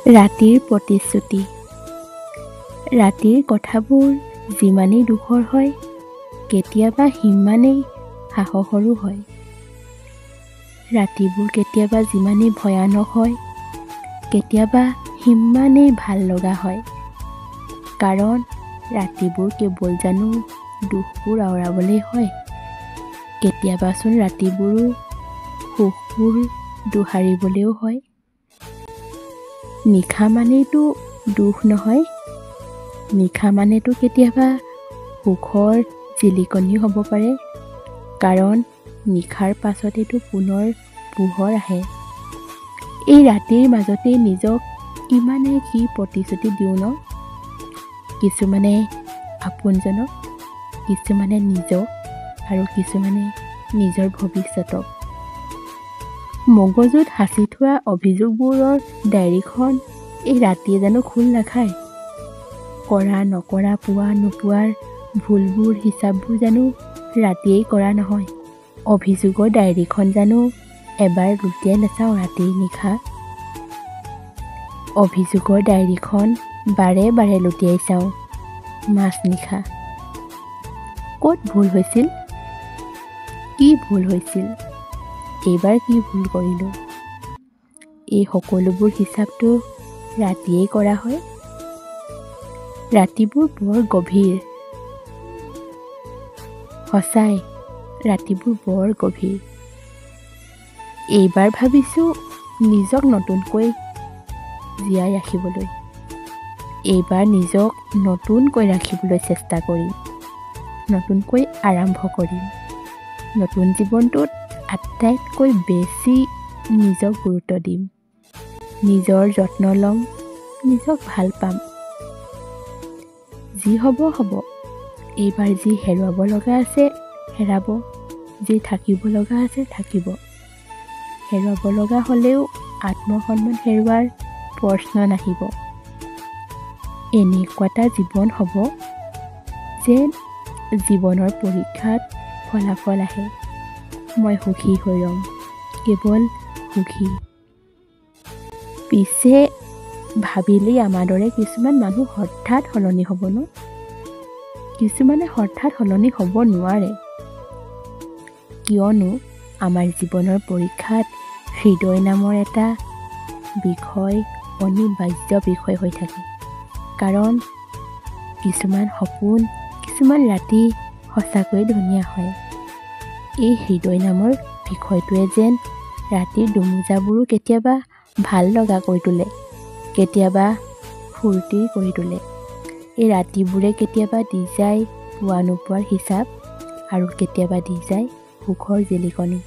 ৰাতিৰ প্ৰতিশ্ৰুতি। ৰাতিৰ কথাবোৰ যিমানেই দুখৰ হয়, কেতিয়াবা সিমানেই সাহসৰো হয়। ৰাতিবোৰ কেতিয়াবা যিমানেই ভয়ানক হয়, কেতিয়াবা সিমানেই ভাল লগা হয়। কাৰণ ৰাতিবোৰ কেৱল জানো দুখবোৰ আঁতৰাবলৈ হয়। কেতিয়াবাচোন ৰাতিবোৰো সুখবোৰ দোহাৰিবলৈও হয়। নিশা মানেইতো দুখ নহয়, নিশা মানেতো কেতিয়াবা সুখৰ জিলিকনি হ'ব পাৰে। কাৰণ নিশাৰ পাছতেতো পুনৰ পোহৰ আহে। এই ৰাতিৰ মাজতেই নিজক কিমানে কি প্ৰতিশ্ৰুতি দিওঁ ন। কিছুমানে আপোনজনক, কিছুমানে নিজক আৰু কিছুমানে নিজৰ ভৱিষ্যতক। মগজুত সাঁচি থোৱা অভিযোগবোৰৰ ডায়েৰীখন এই ৰাতিয়ে জানো খোল নাখায়। কৰা নকৰা, পোৱা নোপোৱাৰ ভুলবোৰ হিচাপবোৰ জানো ৰাতিয়েই কৰা নহয়। অভিযোগৰ ডায়েৰীখন জানো এবাৰ লুটিয়াই নাচাওঁ ৰাতিৰ নিশা। অভিযোগৰ ডায়েৰীখন বাৰে বাৰে লুটিয়াই চাওঁ মাজনিশা। ক'ত ভুল হৈছিল, কি ভুল হৈছিল, এইবাৰ কি ভুল কৰিলোঁ, এই সকলোবোৰ হিচাপটো ৰাতিয়েই কৰা হয়। ৰাতিবোৰ বৰ গভীৰ, সঁচাই ৰাতিবোৰ বৰ গভীৰ। এইবাৰ ভাবিছোঁ নিজক নতুনকৈ জীয়াই ৰাখিবলৈ। এইবাৰ নিজক নতুনকৈ ৰাখিবলৈ চেষ্টা কৰিম, নতুনকৈ আৰম্ভ কৰিম। নতুন জীৱনটোত আটাইতকৈ বেছি নিজক গুৰুত্ব দিম। নিজৰ যত্ন ল'ম, নিজক ভাল পাম। যি হ'ব হ'ব। এইবাৰ যি হেৰুৱাব লগা আছে হেৰাব, যি থাকিব লগা আছে থাকিব। হেৰুৱাব লগা হ'লেও আত্মসন্মান হেৰুৱাৰ প্ৰশ্ন নাহিব। এনেকুৱা এটা জীৱন হ'ব যে জীৱনৰ পৰীক্ষাত ফলাফল আহে, মই সুখী হৈ ৰ'ম, কেৱল সুখী। পিছে ভাবিলেই আমাৰ দৰে কিছুমান মানুহ হঠাৎ সলনি হ'ব ন। কিছুমানে হঠাৎ সলনি হ'ব নোৱাৰে। কিয়নো আমাৰ জীৱনৰ পৰীক্ষাত হৃদয় নামৰ এটা বিষয় অনিবাৰ্য বিষয় হৈ থাকে। কাৰণ কিছুমান সপোন, কিছুমান ৰাতি সঁচাকৈয়ে ধুনীয়া হয়। এই হৃদয় নামৰ বিষয়টোৱে যেন ৰাতিৰ দুমোজাবোৰো কেতিয়াবা ভাল লগা কৰি তোলে, কেতিয়াবা ফূৰ্তি কৰি তোলে। এই ৰাতিবোৰে কেতিয়াবা দি যায় পোৱা নোপোৱাৰ হিচাপ, আৰু কেতিয়াবা দি যায় সুখৰ জিলিকনি।